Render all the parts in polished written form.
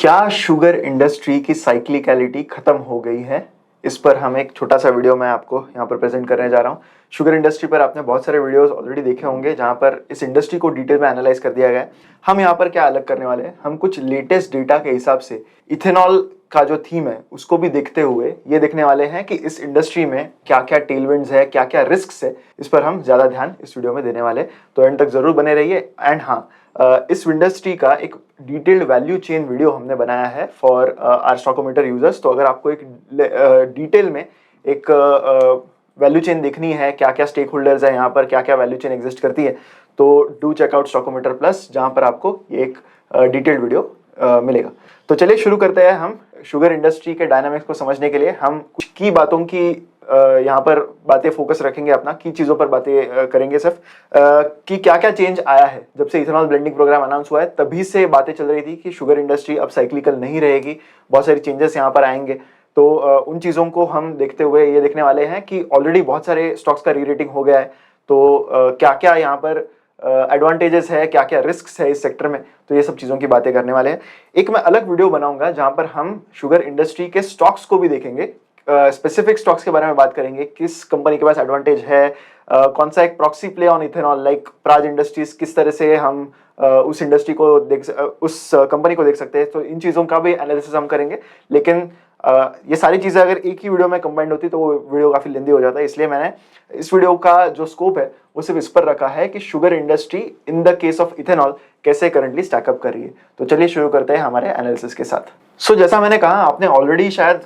क्या sugar industry की साइक्लिकलिटी खत्म हो गई है? इस पर हम एक छोटा सा वीडियो मैं आपको यहाँ पर प्रेजेंट करने जा रहा हूँ। शुगर इंडस्ट्री पर आपने बहुत सारे वीडियोस ऑलरेडी देखे होंगे जहाँ पर इस इंडस्ट्री को डिटेल में एनालाइज कर दिया गया है। हम यहाँ पर क्या अलग करने वाले हैं, हम कुछ लेटेस्ट डेटा के हिसाब से इथेनॉल का जो थीम है उसको भी देखते हुए ये देखने वाले हैं कि इस इंडस्ट्री में क्या क्या टेलविंड्स है, क्या क्या रिस्क है। इस पर हम ज्यादा ध्यान इस वीडियो में देने वाले, तो एंड तक जरूर बने रहिए। एंड हाँ, इस इंडस्ट्री का एक डिटेल्ड वैल्यू चेन वीडियो हमने बनाया है फॉर आर स्टॉकोमीटर यूजर्स। तो अगर आपको एक डिटेल में एक वैल्यू चेन देखनी है, क्या क्या स्टेक होल्डर्स है यहाँ पर, क्या क्या वैल्यू चेन एग्जिस्ट करती है, तो डू चेकआउट स्टॉकोमीटर प्लस, जहाँ पर आपको ये एक डिटेल्ड वीडियो मिलेगा। तो चलिए शुरू करते हैं। हम शुगर इंडस्ट्री के डायनामिक्स को समझने के लिए हम कुछ की बातों की यहाँ पर बातें फोकस रखेंगे, अपना की चीज़ों पर बातें करेंगे सिर्फ कि क्या क्या चेंज आया है। जब से इथेनॉल ब्लेंडिंग प्रोग्राम अनाउंस हुआ है तभी से बातें चल रही थी कि शुगर इंडस्ट्री अब साइक्लिकल नहीं रहेगी, बहुत सारी चेंजेस यहाँ पर आएंगे। तो उन चीज़ों को हम देखते हुए ये देखने वाले हैं कि ऑलरेडी बहुत सारे स्टॉक्स का री रेटिंग हो गया है, तो क्या क्या यहाँ पर एडवांटेजेस है, क्या क्या रिस्क है इस सेक्टर में, तो ये सब चीज़ों की बातें करने वाले हैं। एक मैं अलग वीडियो बनाऊंगा जहां पर हम शुगर इंडस्ट्री के स्टॉक्स को भी देखेंगे, स्पेसिफिक स्टॉक्स के बारे में बात करेंगे, किस कंपनी के पास एडवांटेज है, कौन सा एक proxy play on ethanol like Praj industries, किस तरह से हम उस इंडस्ट्री को उस कंपनी को देख सकते हैं। तो इन चीज़ों का भी एनालिसिस हम करेंगे। लेकिन ये सारी चीज़ें अगर एक ही वीडियो में कंबाइंड होती तो वो वीडियो काफ़ी लेंदी हो जाता है, इसलिए मैंने इस वीडियो का जो स्कोप है वो सिर्फ इस पर रखा है कि sugar industry in the case of ethanol कैसे करंटली स्टैकअप कर रही है। तो चलिए शुरू करते हैं हमारे एनालिसिस के साथ। सो जैसा मैंने कहा, आपने ऑलरेडी शायद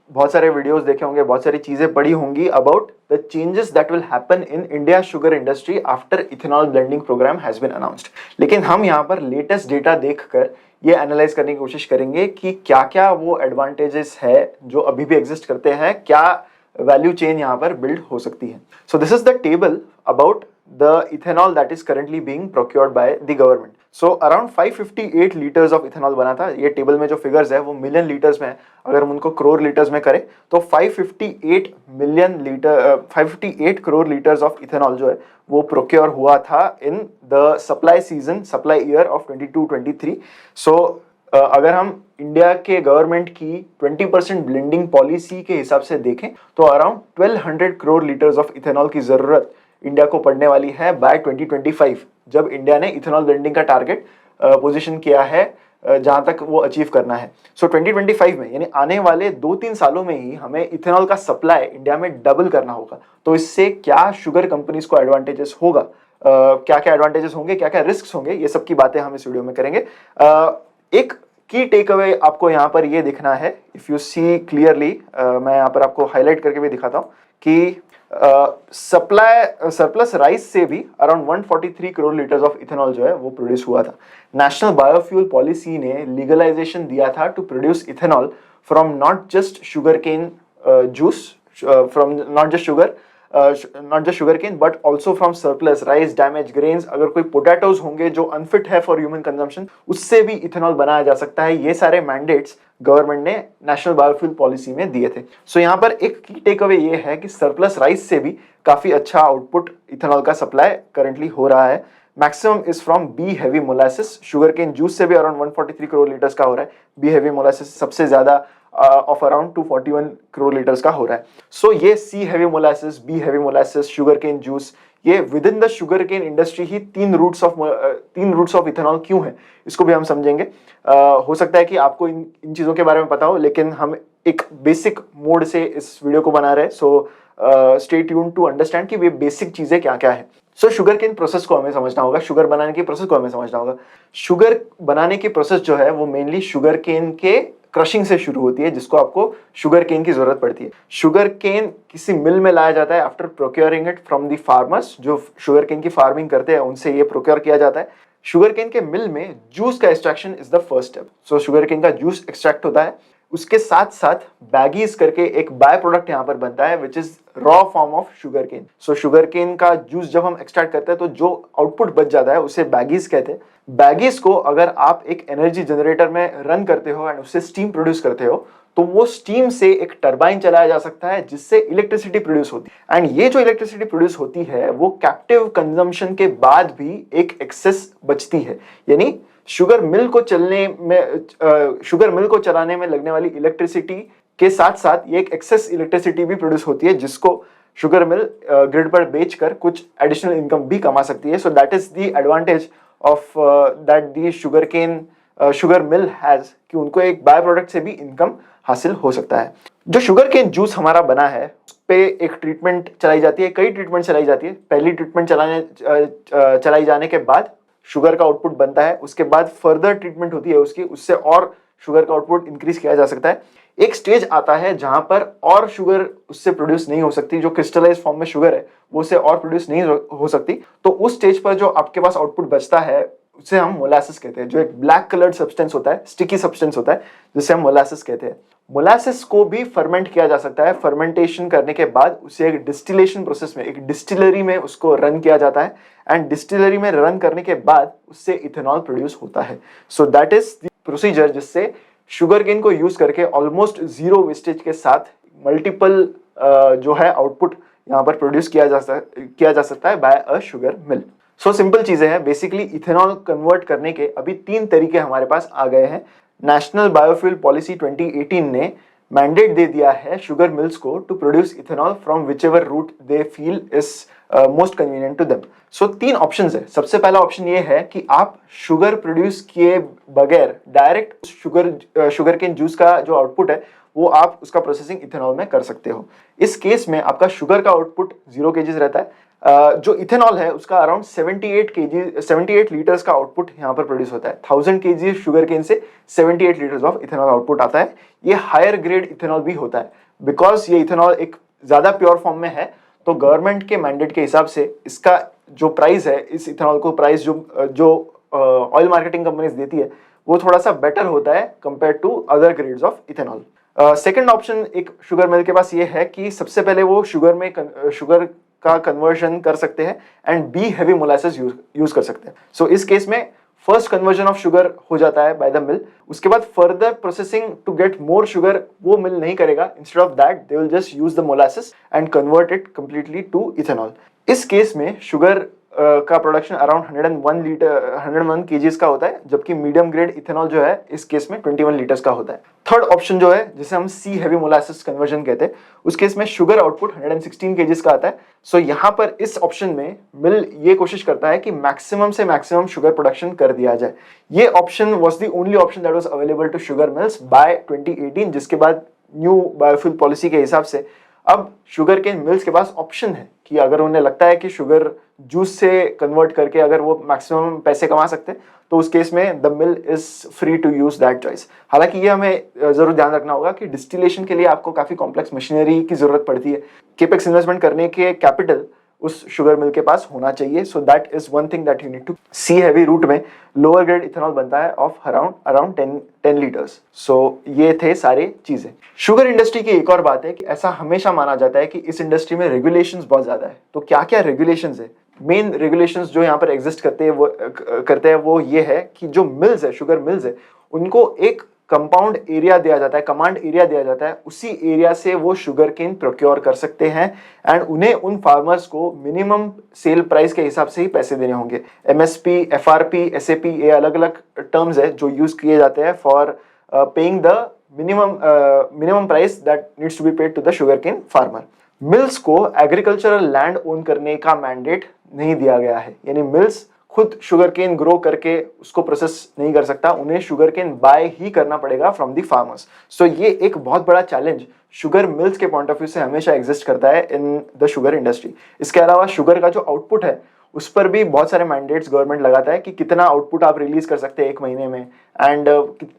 बहुत सारे वीडियोस देखे होंगे, बहुत सारी चीजें पढ़ी होंगी about the changes that will happen in India sugar industry after ethanol blending program has been announced. लेकिन हम यहाँ पर लेटेस्ट डेटा देखकर ये एनालाइज करने की कोशिश करेंगे कि क्या क्या वो एडवांटेजेस है जो अभी भी एग्जिस्ट करते हैं, क्या वैल्यू चेन यहाँ पर बिल्ड हो सकती है। So this is the table about the ethanol that is currently being procured by the government. So around 558 liters of ethanol बना था। ये टेबल में जो फिगर्स है वो मिलियन लीटर्स में है, अगर हम उनको करोड़ लीटर्स में करें तो 558 करोड़ लीटर्स ऑफ इथेनॉल जो है वो प्रोक्योर हुआ था in the supply year of 22-23। सो अगर हम इंडिया के गवर्नमेंट की 20% ब्लेंडिंग पॉलिसी के हिसाब से देखें तो around 1200 crore litres of ethanol की जरूरत इंडिया को पड़ने वाली है बाय 2025, जब इंडिया ने इथेनॉल ब्लेंडिंग का टारगेट पोजीशन किया है जहां तक वो अचीव करना है। सो 2025 में यानी आने वाले 2-3 सालों में ही हमें इथेनॉल का सप्लाई इंडिया में डबल करना होगा। तो इससे क्या शुगर कंपनीज को एडवांटेजेस होगा, क्या क्या एडवांटेजेस होंगे, क्या क्या रिस्क होंगे, ये सब की बातें हम इस वीडियो में करेंगे। एक की टेक अवे आपको यहाँ पर ये दिखना है, इफ यू सी क्लियरली, मैं यहाँ पर आपको हाईलाइट करके भी दिखाता हूँ कि सरप्लस राइस से भी around 143 crore litres of ethanol जो है वो प्रोड्यूस हुआ था। नेशनल बायोफ्यूल पॉलिसी ने लीगलाइजेशन दिया था to produce ethanol from not just sugar cane juice, from not just sugar cane but also from surplus rice, damage grains, अगर कोई पोटैटोज होंगे जो अनफिट है फॉर ह्यूमन कंजम्पशन, उससे भी इथेनॉल बनाया जा सकता है। ये सारे मैंडेट्स गवर्नमेंट ने नेशनल बायोफ्यूल पॉलिसी में दिए थे। सो यहाँ पर एक की टेक अवे ये है कि सरप्लस राइस से भी काफी अच्छा आउटपुट इथेनॉल का सप्लाई करंटली हो रहा है। Maximum is from B heavy molasses, sugar cane juice से भी अराउंड 143 करोड़ लीटर्स का हो रहा है, बी हेवी मोलासिस सबसे ज्यादा ऑफ अराउंड 241 करोड़ लीटर्स का हो रहा है। सो ये C heavy molasses, B heavy molasses, sugar cane juice, ये within the sugar cane industry ही तीन रूट्स ऑफ इथेनॉल क्यों है, इसको भी हम समझेंगे। हो सकता है कि आपको इन चीजों के बारे में पता हो, लेकिन हम एक बेसिक मोड से इस वीडियो को बना रहे हैं। So stay tuned to understand कि ये बेसिक चीजें क्या क्या है। सो शुगर केन प्रोसेस को हमें समझना होगा, शुगर बनाने की प्रोसेस को हमें समझना होगा। शुगर बनाने की प्रोसेस जो है वो मेनली शुगर केन के क्रशिंग से शुरू होती है, जिसको आपको शुगर केन की जरूरत पड़ती है। शुगर केन किसी मिल में लाया जाता है after procuring it from the farmers, जो शुगर केन की फार्मिंग करते हैं उनसे ये प्रोक्योर किया जाता है। शुगर केन के मिल में जूस का extraction is the first step. So sugar cane का जूस एक्सट्रैक्ट होता है, उसके साथ साथ बैगीज करके एक बाय प्रोडक्ट यहाँ पर बनता है which is raw form of sugar cane. So sugar cane का जूस जब हम एक्सट्रैक्ट करते हैं तो जो आउटपुट बच जाता है उसे बैगीज कहते हैं। बैगीज को अगर आप एक एनर्जी जनरेटर में रन करते हो एंड उससे स्टीम प्रोड्यूस करते हो तो वो स्टीम से एक टरबाइन चलाया जा सकता है जिससे इलेक्ट्रिसिटी प्रोड्यूस होती है। एंड ये जो इलेक्ट्रिसिटी प्रोड्यूस होती है वो कैप्टिव कंजम्पशन के बाद भी एक एक्सेस बचती है, यानी शुगर मिल को चलाने में लगने वाली इलेक्ट्रिसिटी के साथ साथ ये एक एक्सेस इलेक्ट्रिसिटी भी प्रोड्यूस होती है, जिसको शुगर मिल ग्रिड पर बेचकर कुछ एडिशनल इनकम भी कमा सकती है। सो that is the advantage of that the sugar mill has, कि उनको एक बाय प्रोडक्ट से भी इनकम हासिल हो सकता है। जो शुगर केन जूस हमारा बना है उस पे एक ट्रीटमेंट चलाई जाती है, कई ट्रीटमेंट चलाई जाती है। पहली ट्रीटमेंट चलाई जाने के बाद शुगर का आउटपुट बनता है, उसके बाद फर्दर ट्रीटमेंट होती है उसकी, उससे और शुगर का आउटपुट इंक्रीज किया जा सकता है। एक स्टेज आता है जहां पर और शुगर उससे प्रोड्यूस नहीं हो सकती, जो क्रिस्टलाइज फॉर्म में शुगर है वो उससे और प्रोड्यूस नहीं हो सकती। तो उस स्टेज पर जो आपके पास आउटपुट बचता है उसे हम मोलासिस कहते हैं, जो एक ब्लैक कलर्ड सब्सटेंस होता है, स्टिकी सब्सटेंस होता है, जिसे हम मोलासिस कहते हैं। मोलासिस को भी फर्मेंट किया जा सकता है। फर्मेंटेशन करने के बाद उसे एक डिस्टिलेशन प्रोसेस में, एक डिस्टिलरी में उसको रन किया जाता है, एंड डिस्टिलरी में रन करने के बाद उससे इथेनॉल प्रोड्यूस होता है। सो दैट इज द प्रोसीजर जिससे शुगर केन को यूज करके ऑलमोस्ट जीरो वेस्टेज के साथ मल्टीपल जो है आउटपुट यहाँ पर प्रोड्यूस किया जा सकता है बाय अ शुगर मिल। सो सिंपल चीजें हैं, बेसिकली इथेनॉल कन्वर्ट करने के अभी 3 तरीके हमारे पास आ गए हैं। नेशनल बायोफ्यूल पॉलिसी 2018 ने मैंडेट दे दिया है शुगर मिल्स को to produce ethanol from whichever route they feel is most convenient to them. So 3 options है। सबसे पहला ऑप्शन ये है कि आप शुगर प्रोड्यूस किए बगैर डायरेक्ट शुगर केन जूस का जो आउटपुट है वो आप उसका प्रोसेसिंग इथेनॉल में कर सकते हो। इस केस में आपका शुगर का आउटपुट 0 केजीज रहता है। जो इथेनॉल है उसका अराउंड 78 लीटर्स का आउटपुट यहाँ पर प्रोड्यूस होता है। 1000 केजी शुगर केन से 78 लीटर्स ऑफ इथेनॉल आउटपुट आता है। ये हायर ग्रेड इथेनॉल भी होता है, बिकॉज ये इथेनॉल एक ज्यादा प्योर फॉर्म में है। तो गवर्नमेंट के मैंडेट के हिसाब से इसका जो प्राइस है, इस इथेनॉल को प्राइस जो ऑयल मार्केटिंग कंपनीज देती है वो थोड़ा सा बेटर होता है compare to other grades of ethanol. Second option एक शुगर मिल के पास ये है कि सबसे पहले वो शुगर का कन्वर्जन कर सकते हैं and B heavy molasses use कर सकते हैं। सो इस केस में फर्स्ट कन्वर्जन ऑफ शुगर हो जाता है बाय द मिल। उसके बाद further processing to get more sugar वो मिल नहीं करेगा। Instead of that they will just use the molasses and convert it completely to ethanol. इस केस में शुगर का प्रोडक्शन अराउंड 101 केजीज का होता है, जबकि मीडियम ग्रेड इथेनॉल जो है इस केस में 21 लीटर्स का होता है। थर्ड ऑप्शन जो है जिसे हम सी हेवी मोलासेस कन्वर्जन कहते हैं, उस केस में शुगर आउटपुट 116 केजीज का आता है। सो यहाँ पर इस ऑप्शन में मिल ये कोशिश करता है कि मैक्सिमम से मैक्सिमम शुगर प्रोडक्शन कर दिया जाए। ये option was the only option that was available to sugar mills by 2018, जिसके बाद न्यू बायोफ्यूल पॉलिसी के हिसाब से अब शुगर केन मिल्स के पास ऑप्शन है कि अगर उन्हें लगता है कि शुगर जूस से कन्वर्ट करके अगर वो मैक्सिमम पैसे कमा सकते हैं तो उस केस में the mill is free to use that choice. हालांकि ये हमें जरूर ध्यान रखना होगा कि डिस्टिलेशन के लिए आपको काफी कॉम्प्लेक्स मशीनरी की जरूरत पड़ती है। केपेक्स इन्वेस्टमेंट करने के कैपिटल उस शुगर मिल के पास होना चाहिए। So that is one thing that you need to see heavy route में लोअर ग्रेड इथेनॉल बनता है ऑफ अराउंड 10 लीटर्स। सो ये थे सारे चीजें। शुगर इंडस्ट्री की एक और बात है कि ऐसा हमेशा माना जाता है कि इस इंडस्ट्री में रेगुलेशंस बहुत ज्यादा है। तो क्या क्या रेगुलेशंस है? मेन रेगुलेशंस जो यहाँ पर एग्जिस्ट करते हैं वो ये है कि जो मिल्स है, शुगर मिल्स है, उनको एक कंपाउंड एरिया दिया जाता है, कमांड एरिया दिया जाता है। उसी एरिया से वो शुगर केन प्रोक्योर कर सकते हैं एंड उन्हें उन फार्मर्स को मिनिमम सेल प्राइस के हिसाब से ही पैसे देने होंगे। एमएसपी, एफआरपी, एसएपी, ये अलग अलग टर्म्स है जो यूज किए जाते हैं for paying the minimum price that needs to be paid to the sugar cane farmer. Mills को एग्रीकल्चरल लैंड ओन करने का मैंडेट नहीं दिया गया है, यानी मिल्स खुद शुगर केन ग्रो करके उसको प्रोसेस नहीं कर सकता, उन्हें शुगर केन बाय ही करना पड़ेगा फ्रॉम द फार्मर्स। सो ये एक बहुत बड़ा चैलेंज शुगर मिल्स के पॉइंट ऑफ व्यू से हमेशा एग्जिस्ट करता है इन द शुगर इंडस्ट्री। इसके अलावा शुगर का जो आउटपुट है उस पर भी बहुत सारे मैंडेट्स गवर्नमेंट लगाता है कि कितना आउटपुट आप रिलीज कर सकते हैं 1 महीने में, एंड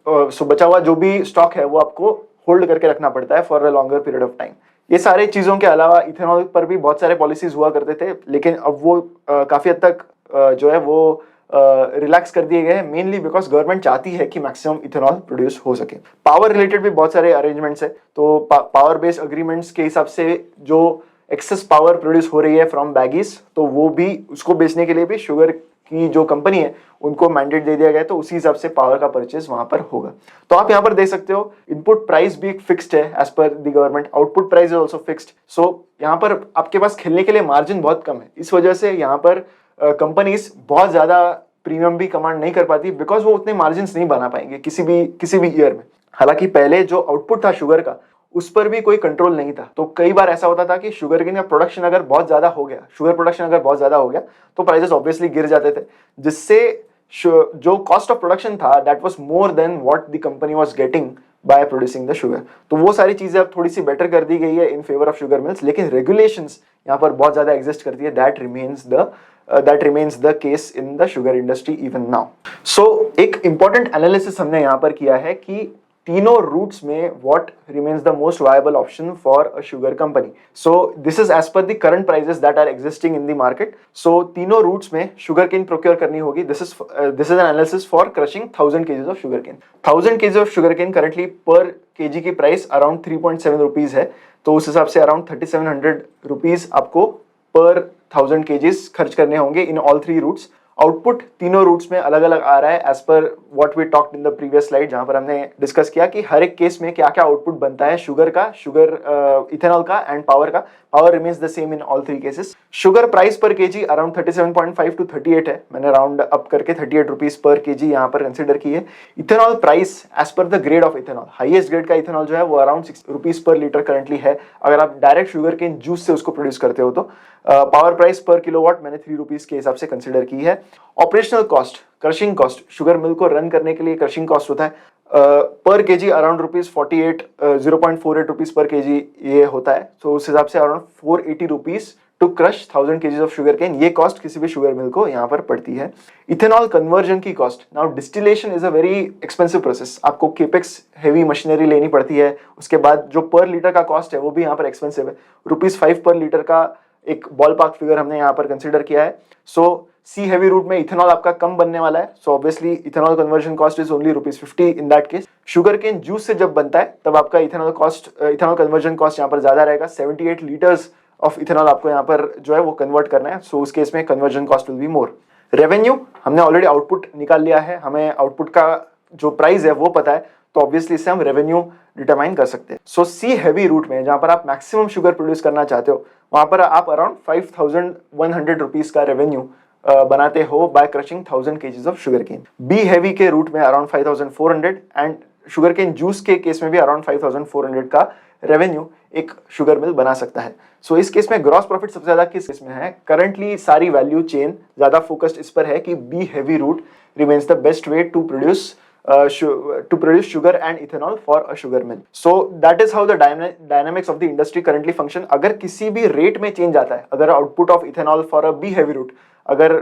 सो बचा हुआ जो भी स्टॉक है वो आपको होल्ड करके रखना पड़ता है for a longer period of time. ये सारे चीजों के अलावा इथेनॉल पर भी बहुत सारे पॉलिसीज हुआ करते थे, लेकिन अब वो काफी हद तक जो है वो रिलैक्स कर दिए गए हैं, मेनली बिकॉज गवर्नमेंट चाहती है कि मैक्सिमम इथेनॉल प्रोड्यूस हो सके। पावर रिलेटेड भी बहुत सारे अरेंजमेंट्स है। तो पावर बेस्ड अग्रीमेंट्स के हिसाब से जो एक्सेस पावर प्रोड्यूस हो रही है फ्रॉम बैगीज, तो वो भी उसको बेचने के लिए भी शुगर की जो कंपनी है उनको मैंडेट दे दिया गया है, तो उसी हिसाब से पावर का परचेज वहां पर होगा। तो आप यहाँ पर देख सकते हो इनपुट प्राइस भी फिक्स्ड है as per the government, output price is also fixed. So यहाँ पर आपके पास खेलने के लिए मार्जिन बहुत कम है। इस वजह से यहाँ पर कंपनीज बहुत ज्यादा प्रीमियम भी कमांड नहीं कर पाती बिकॉज वो उतने मार्जिन नहीं बना पाएंगे किसी भी ईयर में। हालांकि पहले जो आउटपुट था शुगर का उस पर भी कोई कंट्रोल नहीं था, तो कई बार ऐसा होता था कि शुगर केन का प्रोडक्शन अगर बहुत ज्यादा हो गया, शुगर प्रोडक्शन अगर बहुत ज्यादा हो गया तो प्राइसेस ऑब्वियसली गिर जाते थे, जिससे जो कॉस्ट ऑफ प्रोडक्शन था that was more than what the company was getting by producing the sugar. तो वो सारी चीजें अब थोड़ी सी बेटर कर दी गई है in favour of sugar mills, लेकिन रेगुलेशंस यहाँ पर बहुत ज्यादा एग्जिस्ट करती है। That remains the case in the sugar industry even now. So एक इंपॉर्टेंट एनालिसिस हमने यहाँ पर किया है कि तीनों रूट्स में what remains the most viable option for a sugar company. So this is as per the current prices that are existing in the market. So तीनों रूट्स में sugar cane procure करनी होगी. This is an analysis for crushing 1000 kgs of sugar cane. 1000 kgs of sugar cane currently per kg की price around 3.7 rupees है, तो उस हिसाब से अराउंड 3700 रुपीज आपको पर 1000 kgs खर्च करने होंगे in all three routes. Output तीनों रूट्स में अलग अलग आ रहा है as per what we talked in the previous slide, जहां पर हमने डिस्कस किया कि हर एक केस में क्या क्या आउटपुट बनता है शुगर का, इथेनॉल का एंड पावर का। Power remains the same in all three cases. Sugar price पर केजी अराउंड 37.5 टू 38 है, मैंने राउंड अप करके 38 रुपीज पर केजी यहाँ पर कंसिडर की है। Ethanol price as per the grade of ethanol, highest grade का इथेनॉल जो है वो around 6 rupees per litre currently है अगर आप डायरेक्ट शुगर केन जूस से उसको प्रोड्यूस करते हो तो। पावर प्राइस पर किलोवाट मैंने 3 रुपीज के हिसाब से कंसिडर की है। Operational cost, crushing cost, sugar mill को रन करने के लिए क्रशिंग कॉस्ट होता है per kg around rupees 0.48 rupees per kg ये होता है। तो उस हिसाब से around 480 rupees to crush 1000 kgs of sugar cane, ये कॉस्ट किसी भी शुगर मिल को यहाँ पर पड़ती है। इथेनॉल कन्वर्जन की cost, now distillation is a very expensive process, आपको केपेक्स हेवी मशीनरी लेनी पड़ती है। उसके बाद जो पर लीटर का कॉस्ट है वो भी यहाँ पर एक्सपेंसिव है, ₹5 पर लीटर का एक बॉल पार्क फिगर हमने यहाँ पर कंसिडर किया है। सो सी हैवी रूट में इथेनॉल आपका कम बनने वाला है, so obviously ethanol conversion cost is only ₹50 in that case. Sugar cane juice से जब बनता है तब आपका इथेनॉल कन्वर्जन कॉस्ट यहाँ पर ज्यादा रहेगा, 78 लीटर्स ऑफ इथेनॉल आपको यहाँ पर जो है वो कन्वर्ट करना है, सो उस केस में conversion cost will be more. Revenue, हमने ऑलरेडी आउटपुट निकाल लिया है, हमें आउटपुट का जो प्राइस है वो पता है, तो ऑब्वियसली इससे हम रेवेन्यू डिटरमाइन कर सकते हैं। सो सी हैवी रूट में जहां पर आप मैक्सिमम शुगर प्रोड्यूस करना चाहते हो वहां पर आप अराउंड 5100 रुपीज का रेवेन्यू बनाते हो by crushing 1000 kgs of sugar cane. B heavy के रूट में around 5400 and sugar cane juice के केस में भी अराउंड 5400 का रेवेन्यू एक शुगर मिल बना सकता है। सो इस केस में ग्रॉस प्रॉफिट सबसे ज्यादा किस केस में है? करंटली सारी वैल्यू चेन ज्यादा फोकस्ड इस पर है कि B heavy route remains the best way to produce sugar and ethanol for a sugar mill. So that is how the dynamics of the industry currently function. अगर किसी भी rate में change आता है, अगर output of ethanol for a B heavy route अगर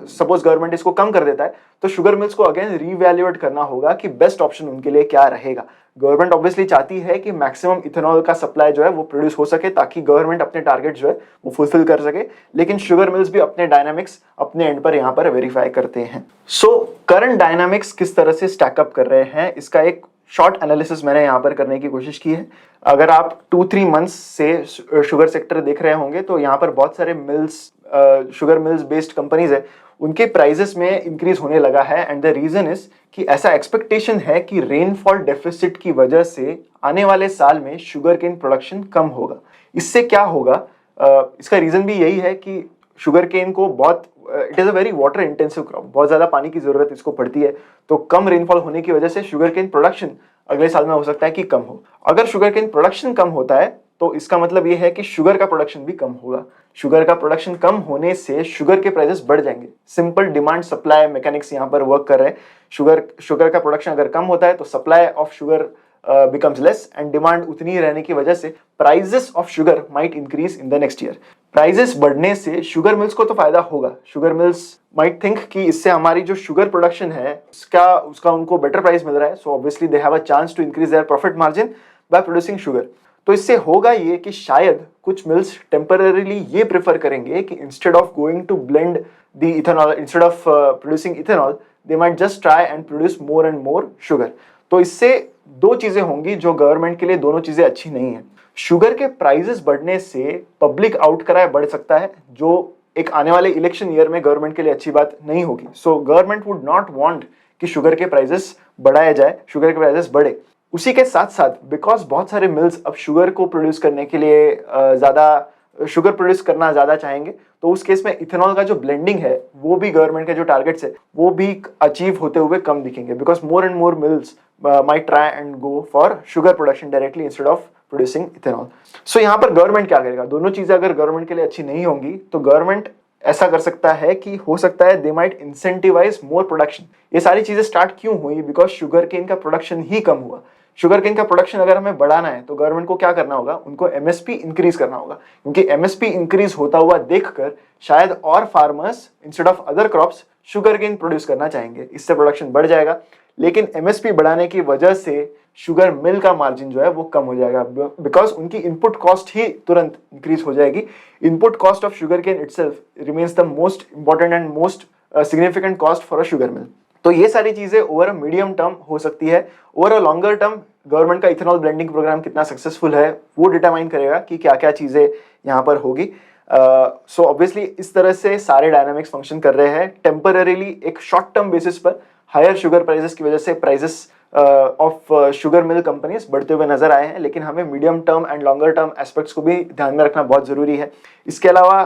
suppose government इसको कम कर देता है तो शुगर मिल्स को अगेन रीवैल्यूएट करना होगा कि बेस्ट ऑप्शन उनके लिए क्या रहेगा। गवर्नमेंट ऑब्वियसली चाहती है कि मैक्सिमम इथेनॉल का सप्लाई जो है वो प्रोड्यूस हो सके ताकि गवर्नमेंट अपने टारगेट जो है वो फुलफिल कर सके, लेकिन शुगर मिल्स भी अपने डायनामिक्स अपने एंड पर यहाँ पर वेरीफाई करते हैं। सो करंट डायनामिक्स किस तरह से स्टैकअप कर रहे हैं इसका एक शॉर्ट एनालिसिस मैंने यहाँ पर करने की कोशिश की है। अगर आप 2-3 मंथ्स से शुगर सेक्टर देख रहे होंगे तो यहाँ पर बहुत सारे mills, sugar mills based companies है, उनके प्राइजेस में इंक्रीज होने लगा है एंड द रीजन इज कि ऐसा एक्सपेक्टेशन है कि रेनफॉल डेफिसिट की वजह से आने वाले साल में शुगर केन प्रोडक्शन कम होगा। इससे क्या होगा, इसका रीजन भी यही है कि शुगर केन को बहुत it is a very water intensive crop, बहुत ज्यादा पानी की जरूरत इसको पड़ती है, तो कम रेनफॉल होने की वजह से शुगर केन प्रोडक्शन अगले साल में हो सकता है कि कम हो। अगर शुगर केन प्रोडक्शन कम होता है तो इसका मतलब यह है कि शुगर का प्रोडक्शन भी कम होगा। शुगर का प्रोडक्शन कम होने से शुगर के प्राइसेस बढ़ जाएंगे। सिंपल डिमांड सप्लाई मैकेनिक्स यहाँ पर वर्क कर रहे हैं। शुगर का प्रोडक्शन अगर कम होता है तो supply of sugar becomes less and demand उतनी ही रहने की वजह से prices of sugar might increase in the next year. Prices बढ़ने से शुगर मिल्स को तो फायदा होगा। शुगर मिल्स माइट थिंक कि इससे हमारी जो शुगर प्रोडक्शन है उसका उनको बेटर प्राइस मिल रहा है, so obviously they have a chance to increase their profit margin by producing sugar. तो इससे होगा ये कि शायद कुछ मिल्स टेम्पररीली ये प्रेफर करेंगे कि instead of going to blend the ethanol, instead of producing ethanol, they might just try and produce more and more sugar. तो इससे दो चीजें होंगी जो गवर्नमेंट के लिए दोनों चीजें अच्छी नहीं है। शुगर के प्राइसेस बढ़ने से पब्लिक आउटक्राई बढ़ सकता है, जो एक आने वाले इलेक्शन ईयर में गवर्नमेंट के लिए अच्छी बात नहीं होगी। So government would not want कि शुगर के प्राइसेस बढ़ाया जाए, शुगर के प्राइसेस बढ़े। उसी के साथ साथ बिकॉज बहुत सारे मिल्स अब शुगर को प्रोड्यूस करने के लिए ज्यादा शुगर प्रोड्यूस करना ज़्यादा चाहेंगे तो उस केस में इथेनॉल का जो ब्लेंडिंग है वो भी गवर्नमेंट के जो टारगेट्स है वो भी अचीव होते हुए कम दिखेंगे, because more and more mills might try and go for sugar production directly instead of producing ethanol. So यहाँ पर गवर्नमेंट क्या करेगा, दोनों चीजें अगर गवर्नमेंट के लिए अच्छी नहीं होंगी तो गवर्नमेंट ऐसा कर सकता है कि हो सकता है they might incentivise more production. ये सारी चीजें स्टार्ट क्यों हुई, बिकॉज शुगर केन का प्रोडक्शन ही कम हुआ। शुगर केन का प्रोडक्शन अगर हमें बढ़ाना है तो गवर्नमेंट को क्या करना होगा, उनको एमएसपी इंक्रीज करना होगा, क्योंकि एमएसपी इंक्रीज होता हुआ देखकर शायद और farmers instead of other crops sugar cane produce करना चाहेंगे, इससे प्रोडक्शन बढ़ जाएगा। लेकिन एमएसपी बढ़ाने की वजह से शुगर मिल का मार्जिन जो है वो कम हो जाएगा, बिकॉज उनकी इनपुट कॉस्ट ही तुरंत इंक्रीज हो जाएगी। Input cost of sugar cane itself remains the most important and most significant cost for a sugar mill. तो ये सारी चीजें ओवर अ मीडियम टर्म हो सकती है। Over a longer term government का इथेनॉल ब्लेंडिंग प्रोग्राम कितना सक्सेसफुल है वो डिटरमाइन करेगा कि क्या क्या चीजें यहाँ पर होगी। सो ऑब्वियसली इस तरह से सारे डायनामिक्स फंक्शन कर रहे हैं। टेम्पररीली एक शॉर्ट टर्म बेसिस पर हायर शुगर प्राइसेस की वजह से prices of sugar mill companies बढ़ते हुए नजर आए हैं, लेकिन हमें medium term and longer term aspects को भी ध्यान में रखना बहुत जरूरी है। इसके अलावा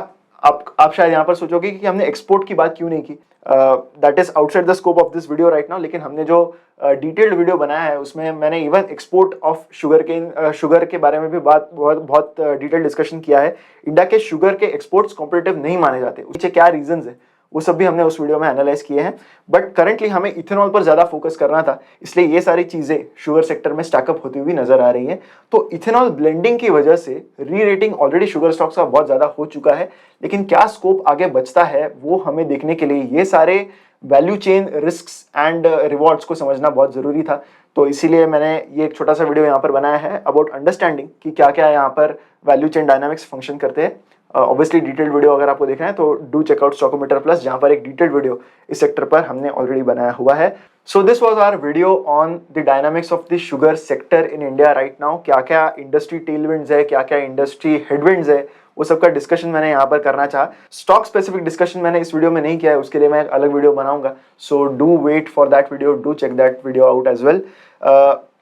आप शायद यहाँ पर सोचोगे कि हमने एक्सपोर्ट की बात क्यों नहीं की, that is outside the scope of this video right now, लेकिन हमने जो डिटेल्ड वीडियो बनाया है उसमें मैंने इवन एक्सपोर्ट ऑफ शुगर के बारे में भी बहुत डिटेल डिस्कशन किया है। इंडिया के शुगर के एक्सपोर्ट्स कॉम्पिटिटिव नहीं माने जाते, उसके क्या रीजंस है वो सब भी हमने उस वीडियो में एनालाइज किए हैं। बट करंटली हमें इथेनॉल पर ज्यादा फोकस करना था, इसलिए ये सारी चीजें शुगर सेक्टर में स्टैकअप होती हुई नजर आ रही है। तो इथेनॉल ब्लेंडिंग की वजह से री रेटिंग ऑलरेडी शुगर स्टॉक्स का बहुत ज्यादा हो चुका है, लेकिन क्या स्कोप आगे बचता है वो हमें देखने के लिए ये सारे value chain risks and rewards को समझना बहुत जरूरी था। तो इसीलिए मैंने ये एक छोटा सा वीडियो यहाँ पर बनाया है अबाउट अंडरस्टैंडिंग कि क्या क्या यहाँ पर वैल्यू चेन डायनामिक्स फंक्शन करते हैं। ऑब्वियसली डिटेल्ड वीडियो अगर आपको देखना है तो डू चेकआउट स्टॉकोमीटर प्लस, जहां पर एक डिटेल्ड वीडियो इस सेक्टर पर हमने ऑलरेडी बनाया हुआ है। So this was our video on the dynamics of the sugar sector in India right now. क्या क्या इंडस्ट्री टेलविंड्स है, क्या क्या इंडस्ट्री हेडविंड्स है, वो सबका डिस्कशन मैंने यहाँ पर करना चाहा। स्टॉक स्पेसिफिक डिस्कशन मैंने इस वीडियो में नहीं किया है, उसके लिए मैं एक अलग वीडियो बनाऊंगा। So do wait for that video, do check that video out as well.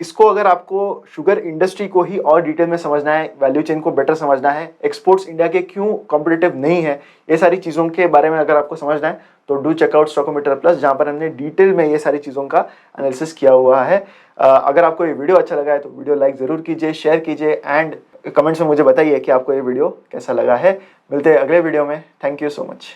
इसको अगर आपको शुगर इंडस्ट्री को ही और डिटेल में समझना है, वैल्यू चेन को बेटर समझना है, एक्सपोर्ट्स इंडिया के क्यों कॉम्पिटिटिव नहीं है, ये सारी चीज़ों के बारे में अगर आपको समझना है तो डू चेकआउट स्टॉकोमीटर प्लस, जहाँ पर हमने डिटेल में ये सारी चीज़ों का एनालिसिस किया हुआ है। अगर आपको ये वीडियो अच्छा लगा है तो वीडियो लाइक ज़रूर कीजिए, शेयर कीजिए एंड कमेंट्स में मुझे बताइए कि आपको ये वीडियो कैसा लगा है। मिलते हैं अगले वीडियो में। Thank you so much.